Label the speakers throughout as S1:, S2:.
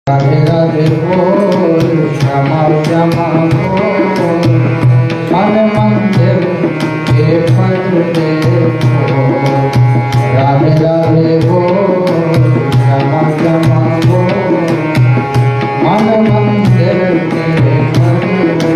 S1: राधे राधे बोल श्यामा श्यामा बोल मन मंदिर के पर्दे खोल। राधे राधे बोल श्यामा श्यामा बोल मन मंदिर के पर्दे।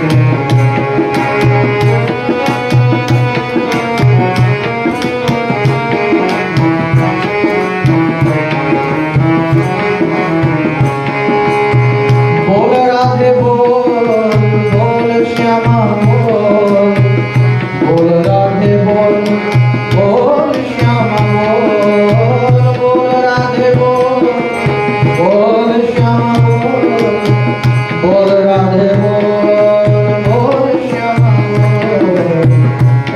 S1: बोल राधे बोल बोल श्यामा बोल बोल राधे बोल बोल श्यामा बोल बोल राधे बोल बोल श्यामा बोल बोल राधे बोल बोल श्यामा बोल।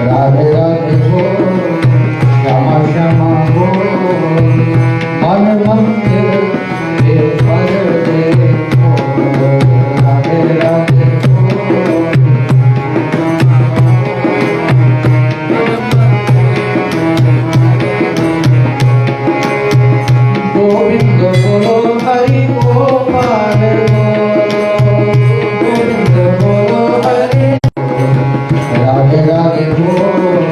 S1: राधे राधे बोल श्यामा श्यामा बोल मन मंदिर के पर्दे खोल। राधे राधे बोल गोविंद बोलो हरि गोपाल गोविंद बोलो हरि। राधे राधे बोल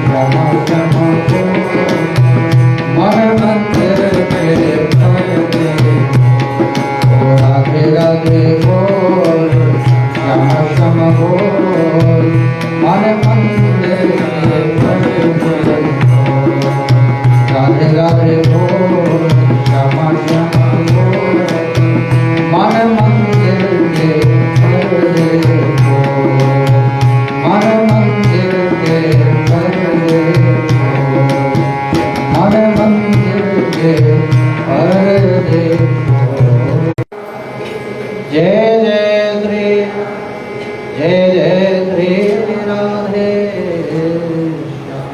S1: श्यामा श्यामा बोल मन मंदिर के पर्दे। राधे राधे बोल श्यामा श्यामा बोल मन मंदिर के पर्दे। राधे राधे बोल श्यामा श्यामा बोल मन मंदिर के पर्दे। मन मंदिर के पर्दे मन मंदिर के पर्दे। जय जय श्री राधे श्याम।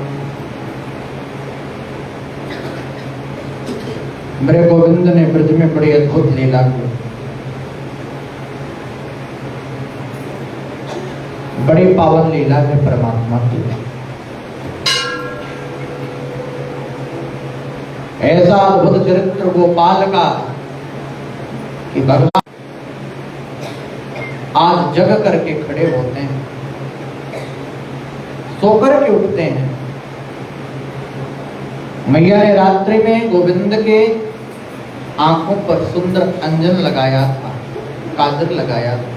S1: मेरे गोविंद ने ब्रज में बड़ी अद्भुत लीला की, बड़ी पावन लीला है परमात्मा की। ऐसा अद्भुत चरित्र गोपाल का कि भगवान आज जग करके खड़े होते हैं, सोकर के उठते हैं। मैया ने रात्रि में गोविंद के आंखों पर सुंदर अंजन लगाया था, काजल लगाया था।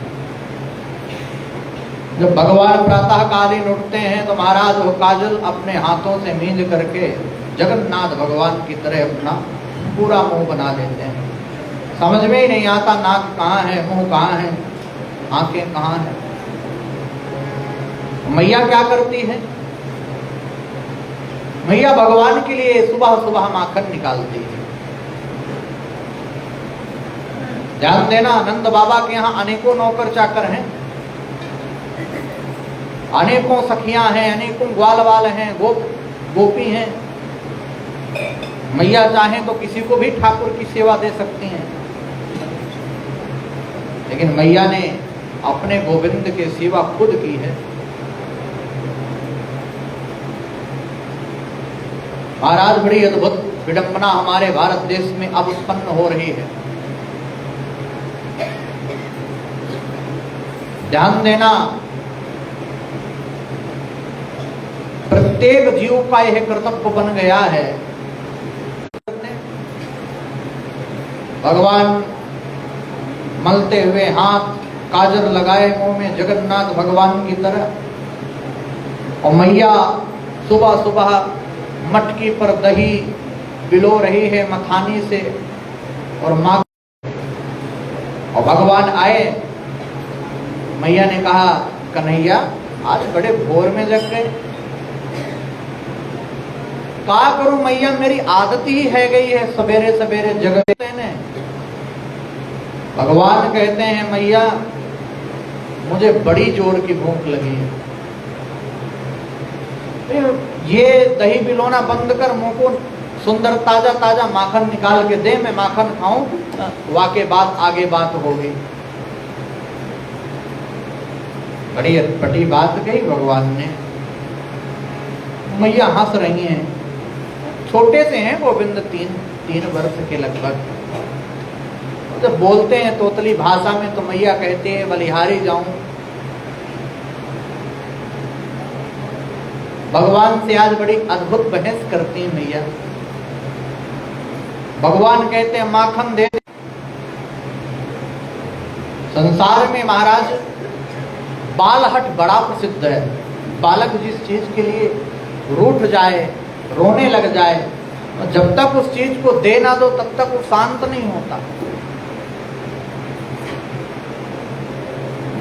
S1: जब भगवान प्रातः कालीन उठते हैं तो महाराज वो काजल अपने हाथों से मींज करके जगन्नाथ भगवान की तरह अपना पूरा मुंह बना देते हैं। समझ में ही नहीं आता नाक कहाँ है, मुंह कहाँ है, आंखें कहाँ है। मैया क्या करती है? मैया भगवान के लिए सुबह सुबह माखन निकालती है। ध्यान देना, नंद बाबा के यहाँ अनेकों नौकर चाकर हैं, अनेकों सखियां हैं, अनेकों ग्वालवाल हैं, गोपी हैं। मैया चाहें तो किसी को भी ठाकुर की सेवा दे सकती हैं, लेकिन मैया ने अपने गोविंद की सेवा खुद की है। महाराज बड़ी अद्भुत विडंबना हमारे भारत देश में अब उत्पन्न हो रही है। ध्यान देना, प्रत्येक जीव का यह कर्तव्य बन गया है। भगवान मलते हुए हाथ, काजल लगाए मुंह में जगन्नाथ भगवान की तरह, और मैया सुबह सुबह मटकी पर दही बिलो रही है मखानी से और माँ। और भगवान आए, मैया ने कहा कन्हैया आज बड़े भोर में जग गए। क्या करूं मैया, मेरी आदत ही है गई है सवेरे सवेरे जगते ने। भगवान कहते हैं मैया मुझे बड़ी जोर की भूख लगी है, ये दही बिलोना बंद कर, मुंह को सुंदर ताजा ताजा माखन निकाल के दे, मैं माखन खाऊं, वाके बाद आगे बात होगी। बड़ी बड़ी बात कही भगवान ने। मैया हंस रही हैं, छोटे से हैं गोविंद, तीन वर्ष के लगभग। जब बोलते हैं तोतली भाषा में तो मैया कहते हैं बलिहारी जाऊं। भगवान से आज बड़ी अद्भुत बहस करती है मैया। भगवान कहते हैं माखन दे। संसार में महाराज बालहट बड़ा प्रसिद्ध है। बालक जिस चीज के लिए रूठ जाए, रोने लग जाए, और जब तक उस चीज को दे ना दो तब तक वो शांत नहीं होता।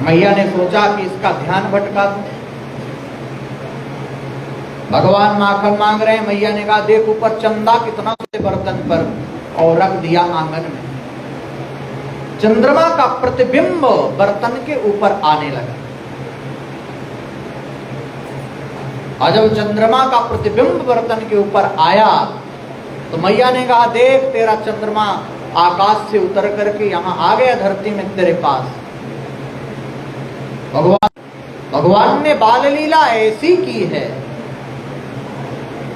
S1: मैया ने सोचा कि इसका ध्यान भटका दूं। भगवान माखन मांग रहे हैं। मैया ने कहा देख ऊपर चंदा कितना बर्तन पर, और रख दिया आंगन में। चंद्रमा का प्रतिबिंब बर्तन के ऊपर आने लगा। और जब चंद्रमा का प्रतिबिंब बर्तन के ऊपर आया तो मैया ने कहा देख तेरा चंद्रमा आकाश से उतर करके यहाँ आ गया धरती में तेरे पास। भगवान ने बाल लीला ऐसी की है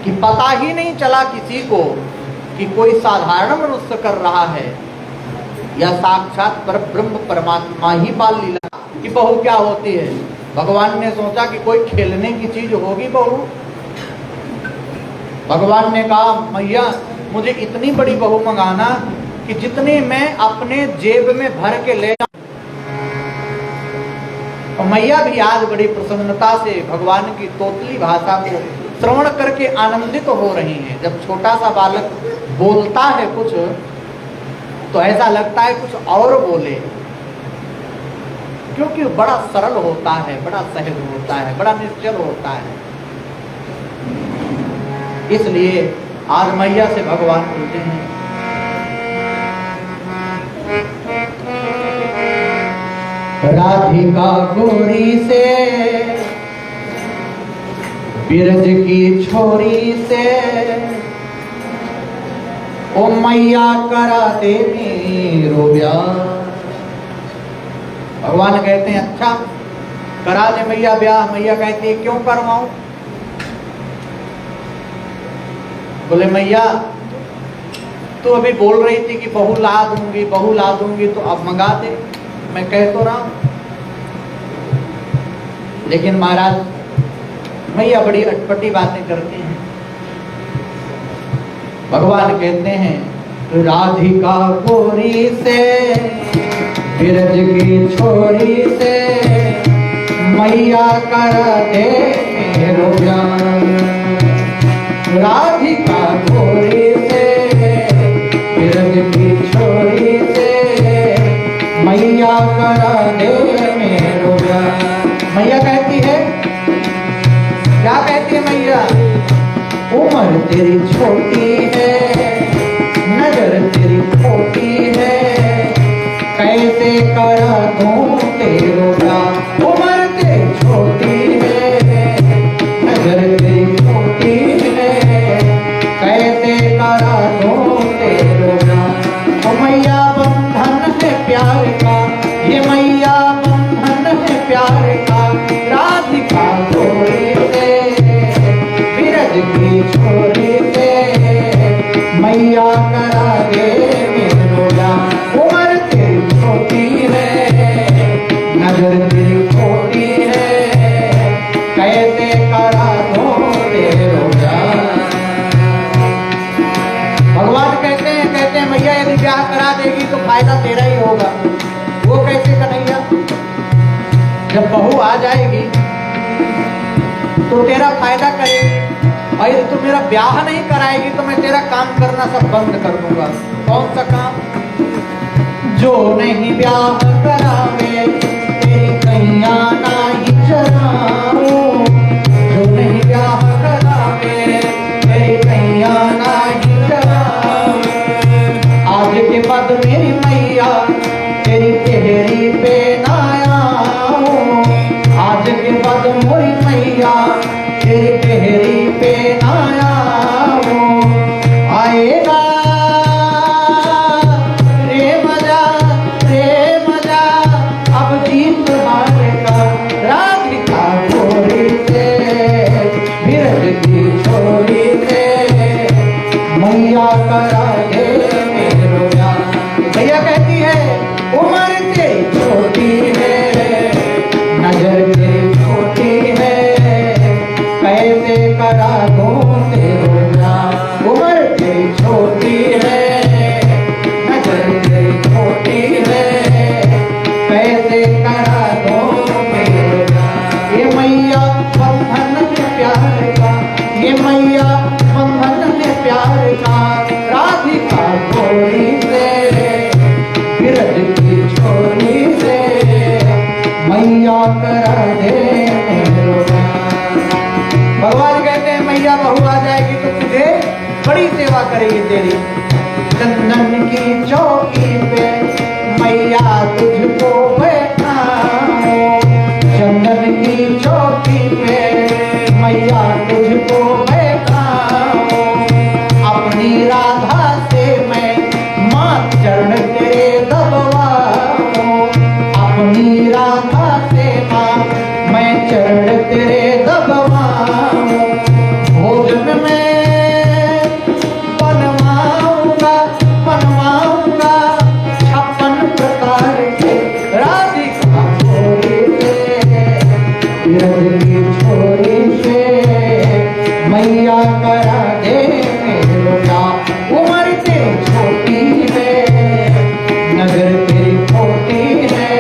S1: कि पता ही नहीं चला किसी को कि कोई साधारण मनुष्य कर रहा है या साक्षात पर ब्रह्म परमात्मा ही बाल लीला की बहू क्या होती है। भगवान ने सोचा कि कोई खेलने की चीज होगी बहू। भगवान ने कहा मैया मुझे इतनी बड़ी बहू मंगाना कि जितनी मैं अपने जेब में भर के ले जाऊं। और मैया भी आज बड़ी प्रसन्नता से भगवान की तोतली भाषा को श्रवण करके आनंदित हो रही हैं। जब छोटा सा बालक बोलता है कुछ तो ऐसा लगता है कुछ और बोले, क्योंकि बड़ा सरल होता है, बड़ा सहज होता है, बड़ा निश्चल होता है। इसलिए आज मैया से भगवान बोलते हैं राधिका गोरी से बिरज की छोरी से ओ मैया करा दे मेरो ब्याह। भगवान कहते हैं अच्छा करा दे मैया ब्याह। मैया कहती है क्यों करवाऊं? बोले मैया तू अभी बोल रही थी कि बहू ला दूंगी, बहू ला दूंगी, तो अब मंगा दे। मैं कह तो रहा हूं, लेकिन महाराज मैया बड़ी अटपटी बातें करती हैं। भगवान कहते हैं राधिका गोरी से बिरज की छोरी से मैया कर दे मेरो ब्याह। राधिका गोरी से बिरज की छोरी से मैया कर दे मेरो ब्याह। मैया कहती है क्या कहती है मैया? उम्र तेरी छोटी है, नजर तेरी खोटी है, कैसे करा दूं तेरो ब्याह। उम्र तेरी छोटी है, नजर तेरी खोटी है, कैसे करा दूं तेरो ब्याह। ओ मैया बंधन है प्यार का, ये मैया बंधन है प्यार का। राधिका गोरी से बिरज की छोरी से मैया करा दे मेरो ब्याह। उम्र तेरी छोटी है, नजर तेरी खोटी है, कैसे करा दो तेरो ब्याह। भगवान कहते हैं मैया यदि ब्याह करा देगी तो फायदा तेरा ही होगा। वो कैसे कन्हैया? जब बहू आ जाएगी तो तेरा फायदा करेगी, और यदि तू मेरा ब्याह नहीं कराएगी तो मैं तेरा काम करना सब बंद कर दूंगा। कौन सा काम? जो नहीं ब्याह करावे तेरी कैया नाही चराऊं। जो नहीं ब्याह करावे तेरी कैया नाही चराऊं। आज के बाद मेरी मैया तेरी तेहरी पे ना आऊं। आज के बाद मोरी मैया तेरी तेहरी पे ना आऊं। आएगा रे मजा अब जीत हार का। करेगी तेरी। चंदन की चौकी पे मैया तुझको बैठाऊं, चंदन की चौकी पे मैया तुझको बैठाऊं। अपनी राधा से मैं माँ चरण तेरे दबवाऊं, अपनी राधा से माँ मैं चरण तेरे दबवाऊं। भोजन में बनवाऊंगा 56 प्रकार के राधिका छोरी से, ब्रज की छोरी से मैया करा दे मेरा। उम्र तेरी छोटी है, नजर तेरी छोटी है,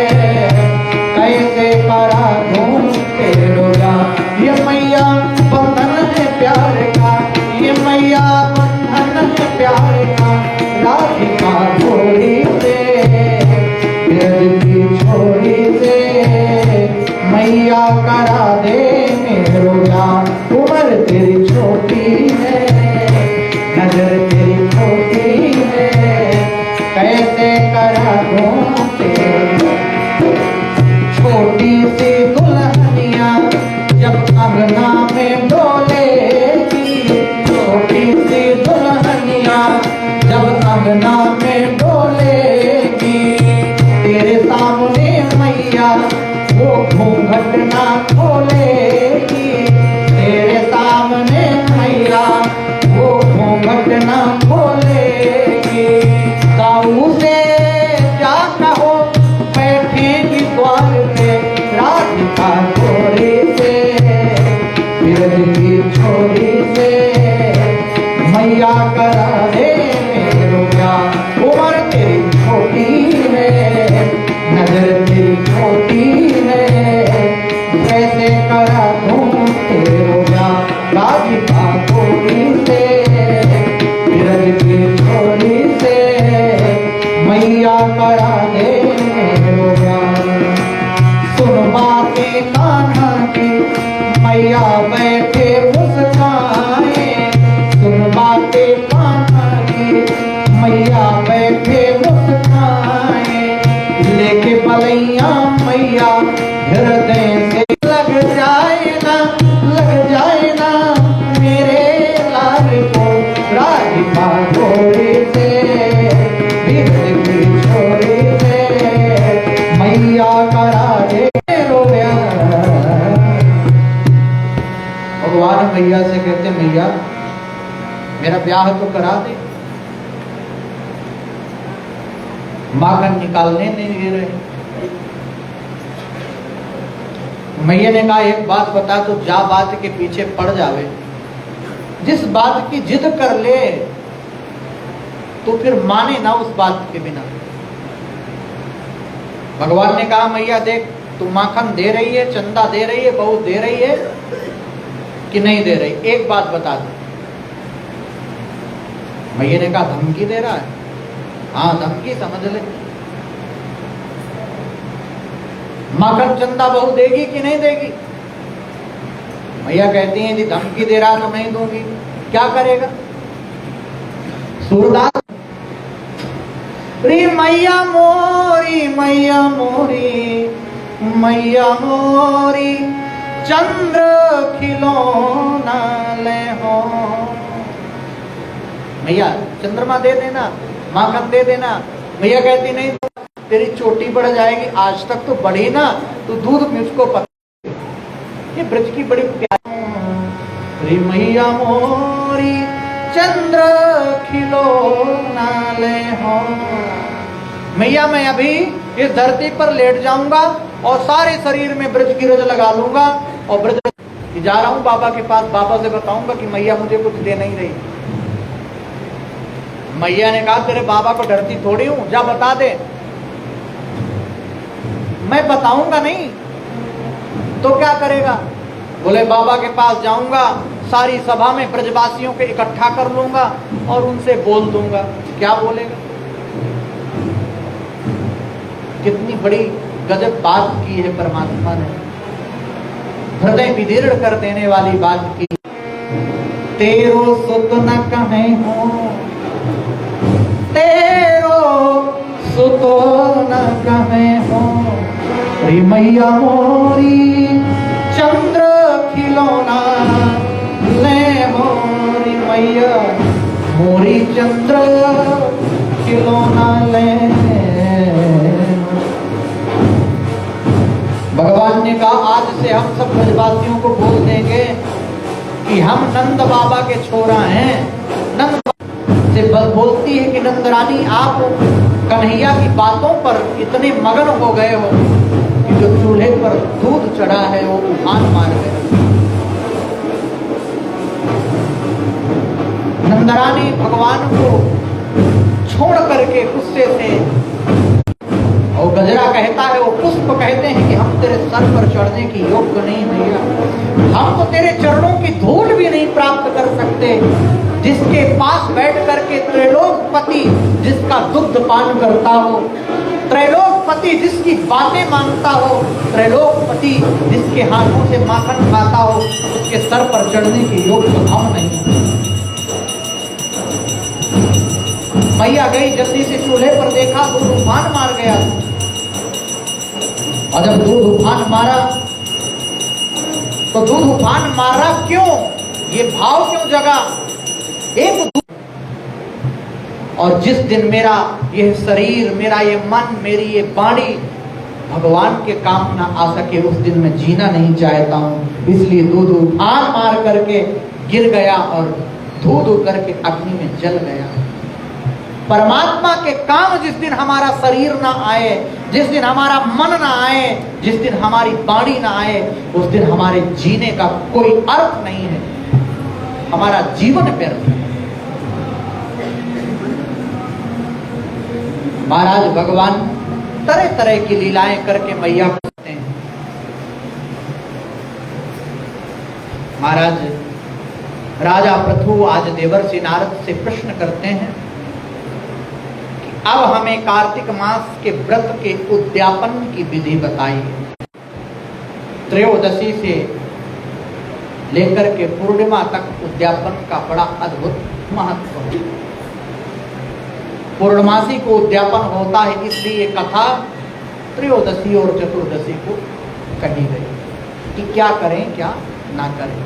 S1: कैसे करा दूं तेरा। ये मैया बंधन है प्यार का, ये मैया बंधन है प्यार का। राधिका छोरी से, ब्रज की छोरी से मैया करा दे मेरा। उम्र तेरी छोटी है, नजर तेरी छोटी है, कैसे करा दूं तेरा। छोटी सी दुल्हनिया जब अंगना में डोलेगी, छोटी सी दुल्हनिया जब अंगना में डोलेगी, तेरे सामने मैया वो घूंघट ना खोलेगी, तेरे सामने मैया वो घूंघट ना खोलेगी। दाऊ से क्या कहो बैठेगी द्वार पे राधिका छोरी से, ब्रज की छोरी से मैया करा दे मेरा। उम्र तेरी छोटी है, नजर तेरी छोटी है, कैसे करा दूं तेरा। राधिका छोरी से, ब्रज की छोरी से मैया करा दे मेरा। सुन बातें कान्हा की मैया बैठे मुस्काए, सुन बातें कान्हा की मैया बैठे मुस्काए। लेके पलैया मैया हृदय से लग जाए ना मेरे लाल को। राधिका छोरी से, ब्रज की छोरी से मैया करा दे रोया। भगवान मैया से कहते मैया मेरा ब्याह तो करा दे। माखन निकालने नहीं दे रहे। मैया ने कहा एक बात बता, तो जा बात के पीछे पड़ जावे, जिस बात की जिद कर ले तो फिर माने ना उस बात के बिना। भगवान ने कहा मैया देख तू माखन दे रही है, चंदा दे रही है, बहू दे रही है कि नहीं दे रही, एक बात बता दे। मैया ने कहा धमकी दे रहा है। हाँ धमकी समझ ले। माखन चंदा बहू देगी कि नहीं देगी? मैया कहती हैं यदि धमकी दे रहा तो नहीं दूंगी। क्या करेगा? सूरदास रे मैया मोरी मैया मोरी मैया मोरी चंद्र खिलौना ले हो। मैया चंद्रमा दे देना, माखन दे देना। मैया कहती नहीं तेरी चोटी बढ़ जाएगी, आज तक तो बढ़ी ना, तो दूध मुझको पता। ये ब्रज की बड़ी प्यारी मैया मोरी चंद्र खिलौना ले हो। मैया मैं अभी इस धरती पर लेट जाऊंगा और सारे शरीर में ब्रज की रज लगा लूंगा और ब्रज जा रहा हूं बाबा के पास। बाबा से बताऊंगा कि मैया मुझे कुछ दे नहीं रही। मैया ने कहा तेरे बाबा को डरती थोड़ी हूं, जा बता दे। मैं बताऊंगा नहीं तो क्या करेगा? बोले बाबा के पास जाऊंगा, सारी सभा में ब्रजवासियों के इकट्ठा कर लूंगा और उनसे बोल दूंगा। क्या बोलेगा? कितनी बड़ी गजब बात की है परमात्मा ने, हृदय विदीर्ण कर देने वाली बात की। तेरो सुत न कहे हो को न कहे हो रे मैया मोरी चंद्र खिलौना ले हो रे मैया मोरी चंद्र खिलौना ले। भगवान ने कहा आज से हम सब ब्रजवासियों को बोल देंगे कि हम नंद बाबा के छोरा हैं। नंद से बोलती है कि नंद रानी आप कन्हैया की बातों पर इतने मगन हो गए हो कि जो चूल्हे पर दूध चढ़ा है वो उफान मार गए। नंदरानी भगवान को छोड़ करके गुस्से से, और गजरा कहता है, वो पुष्प कहते हैं कि हम तेरे सर पर चढ़ने की योग्य नहीं भैया, हम तो तेरे चरणों की धूल भी नहीं प्राप्त कर सकते। जिसके पास बैठ करके त्रैलोकपति जिसका दुग्ध पान करता हो, त्रैलोकपति जिसकी बातें मानता हो, त्रैलोकपति जिसके हाथों से माखन खाता हो, उसके सर पर चढ़ने की योग्य हम नहीं। मैया गई जल्दी से चूल्हे पर, देखा दूध उफान मार गया। और जब दूध उफान मारा तो दूध उफान मारा क्यों, ये भाव क्यों जगा? एक और जिस दिन मेरा ये शरीर, मेरा ये मन, मेरी ये वाणी भगवान के काम ना आ सके, उस दिन मैं जीना नहीं चाहता हूं। इसलिए दूध उफान मार करके गिर गया और धू करके अग्नि में जल गया। परमात्मा के काम जिस दिन हमारा शरीर ना आए, जिस दिन हमारा मन ना आए, जिस दिन हमारी वाणी ना आए, उस दिन हमारे जीने का कोई अर्थ नहीं है, हमारा जीवन व्यर्थ है। महाराज भगवान तरह तरह की लीलाएं करके मैया करते हैं। महाराज राजा पृथु आज देवर्षि नारद से प्रश्न करते हैं, अब हमें कार्तिक मास के व्रत के उद्यापन की विधि बताइए। त्रयोदशी से लेकर के पूर्णिमा तक उद्यापन का बड़ा अद्भुत महत्व है। पूर्णमासी को उद्यापन होता है, इसलिए कथा त्रयोदशी और चतुर्दशी को कही गई कि क्या करें क्या ना करें।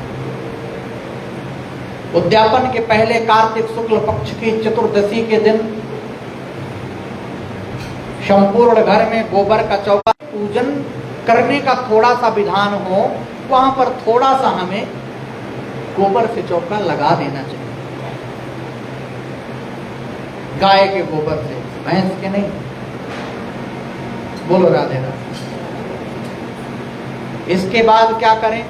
S1: उद्यापन के पहले कार्तिक शुक्ल पक्ष की चतुर्दशी के दिन संपूर्ण घर में गोबर का चौका पूजन करने का थोड़ा सा विधान हो, वहां पर थोड़ा सा हमें गोबर से चौका लगा देना चाहिए। गाय के गोबर से, भैंस के नहीं। बोलो राधे राधे। इसके बाद क्या करें?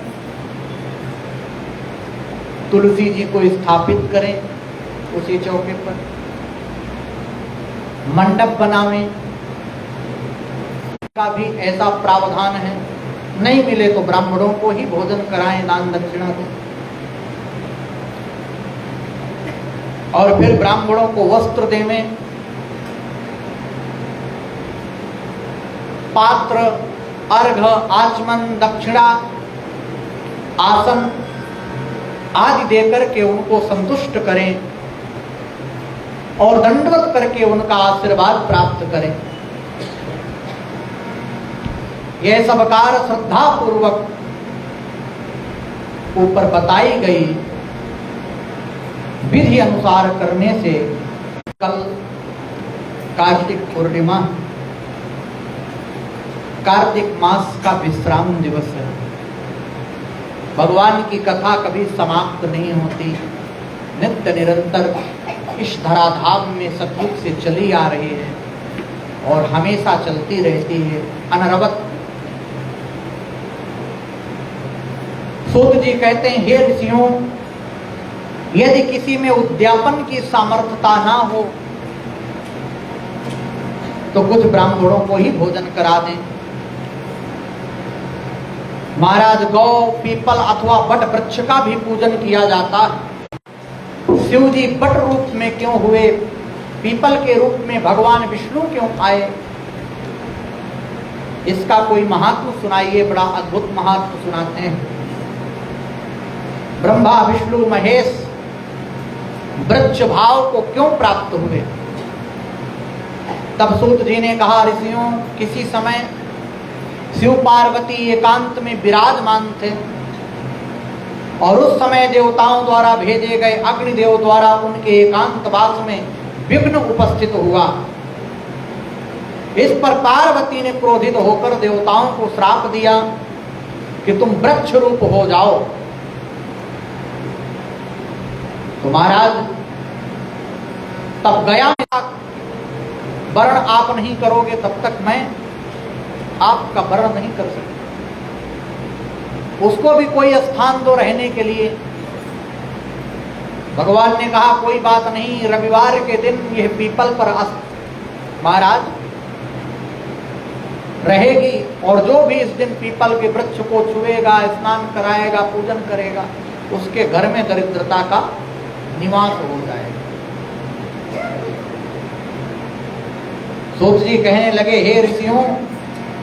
S1: तुलसी जी को स्थापित करें उसी चौके पर, मंडप बनावें का भी ऐसा प्रावधान है। नहीं मिले तो ब्राह्मणों को ही भोजन कराएं, दान दक्षिणा दें। और फिर ब्राह्मणों को वस्त्र देवें, पात्र, अर्घ, आचमन, दक्षिणा, आसन आदि देकर के उनको संतुष्ट करें और दंडवत करके उनका आशीर्वाद प्राप्त करें। यह सब कार्य श्रद्धा पूर्वक ऊपर बताई गई विधि अनुसार करने से कल कार्तिक पूर्णिमा, कार्तिक मास का विश्राम दिवस है। भगवान की कथा कभी समाप्त नहीं होती, नित्य निरंतर इस धराधाम में सतयुग से चली आ रही है और हमेशा चलती रहती है अनवरत। सूत जी कहते हैं, हे ऋषियों, यदि किसी में उद्यापन की सामर्थ्यता ना हो तो कुछ ब्राह्मणों को ही भोजन करा दें। महाराज गौ, पीपल अथवा बट वृक्ष का भी पूजन किया जाता है। शिव जी बट रूप में क्यों हुए, पीपल के रूप में भगवान विष्णु क्यों आए, इसका कोई महात्म सुनाइए। बड़ा अद्भुत महात्म सुनाते हैं। ब्रह्मा विष्णु महेश वृक्ष भाव को क्यों प्राप्त हुए? तब सूत जी ने कहा, ऋषियों, किसी समय शिव पार्वती एकांत में विराजमान थे और उस समय देवताओं द्वारा भेजे गए अग्निदेव द्वारा उनके एकांतवास में विघ्न उपस्थित हुआ। इस पर पार्वती ने क्रोधित होकर देवताओं को श्राप दिया कि तुम वृक्ष रूप हो जाओ। तो महाराज तब गया, वर्ण आप नहीं करोगे तब तक मैं आपका वर्ण नहीं कर सकता। उसको भी कोई स्थान दो रहने के लिए। भगवान ने कहा, कोई बात नहीं, रविवार के दिन यह पीपल पर महाराज रहेगी और जो भी इस दिन पीपल के वृक्ष को छुएगा, स्नान कराएगा, पूजन करेगा, उसके घर में दरिद्रता का निवास हो जाएगा। सूत जी कहने लगे, हे ऋषियों,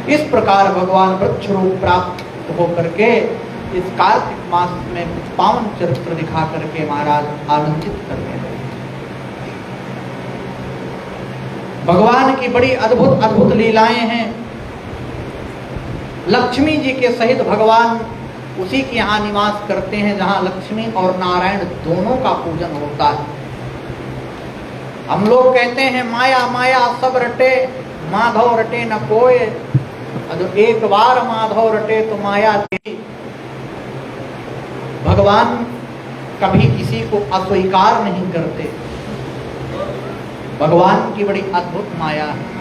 S1: इस प्रकार भगवान वृक्ष रूप प्राप्त होकर के इस कार्तिक मास में कुछ पावन चरित्र दिखा करके महाराज आनंदित करने लगे। भगवान की बड़ी अद्भुत अद्भुत लीलाएं हैं। लक्ष्मी जी के सहित भगवान उसी के यहाँ निवास करते हैं जहाँ लक्ष्मी और नारायण दोनों का पूजन होता है। हम लोग कहते हैं माया माया सब रटे, माधव रटे न कोय। जो एक बार माधव रटे तो माया तेरी। भगवान कभी किसी को अस्वीकार नहीं करते। भगवान की बड़ी अद्भुत माया है।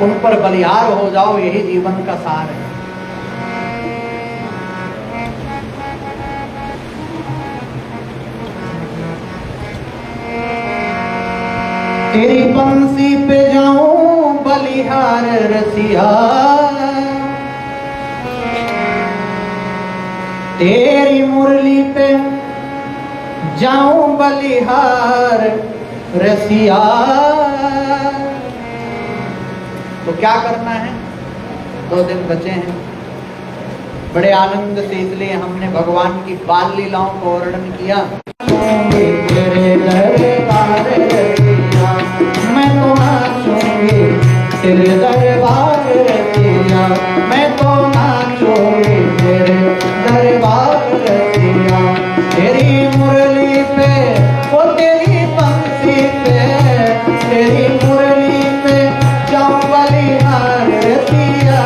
S1: उन पर बलिहार हो जाओ, यही जीवन का सार है। तेरी बंसी पे जाऊं बलिहार रसिया, तेरी मुरली पे जाऊं बलिहार रसिया। तो क्या करना है? 2 दिन बचे हैं। बड़े आनंद से इसलिए हमने भगवान की बाल लीलाओं को वर्णन किया। तेरे दरबार रसिया, मैं तो नाचूंगी तेरे दरबार रसिया, मैं तो नाचूंगी तेरे दरबार रसिया। तेरी मुरली पे, वो तेरी बंसी पे, तेरी मुरली पे जाऊं बलिहार रसिया,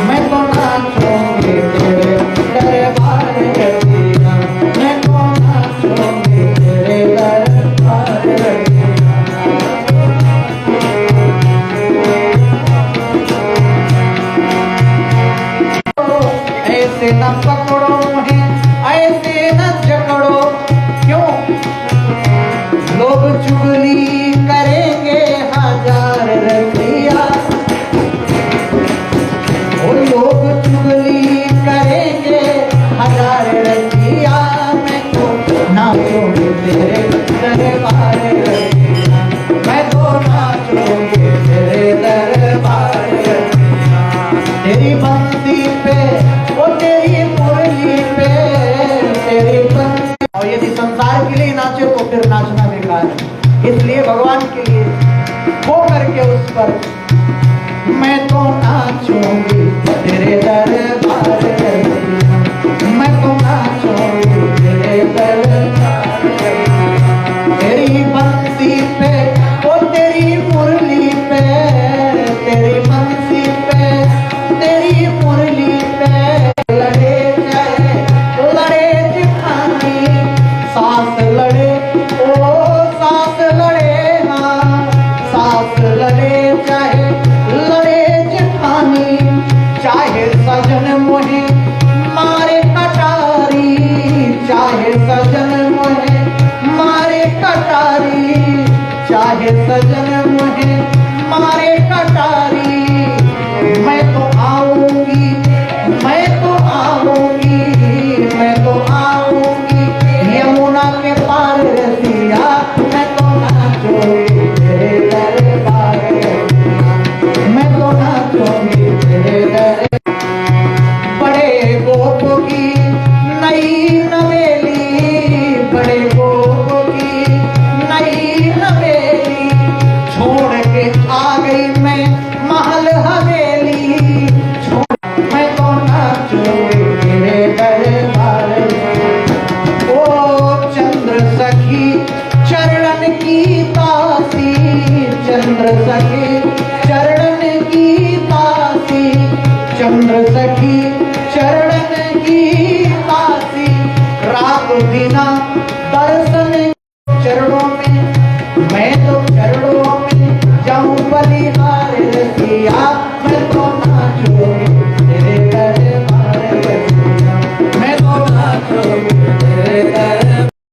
S1: मैं तो नाचूंगी तेरे दरबार रसिया, मैं तो नाचूंगी तेरे दरबार रसिया। ऐसे न पकड़ो मुझे, ऐसे न जकड़ो, क्यों? लोग चुगली करेंगे हजार रसिया, वो लोग चुगली करेंगे हजार रसिया, मैं तो नाचूंगी तेरे दरबार रसिया, मैं तो नाचूंगी तेरे दरबार रसिया। तेरी बंसी पे, वो तेरी मुरली पे, तेरी बंसी। और यदि संसार के लिए नाचे तो फिर नाचना बेकार है। इसलिए भगवान के लिए हो करके उस पर मैं तो नाचूंगी तेरे दरबार रसिया, मैं तो नाचूंगी तेरे दरबार रसिया। तेरी बंसी पे, वो तेरी मुरली पे, तेरी बंसी पे, तेरी मुरली पे, लड़े जाए लड़े जिठानी, सास लड़े ओ सास लड़े, हाँ सास लड़े चाहे लड़े जिठानी, चाहे सजन मोहे बिना दर्शन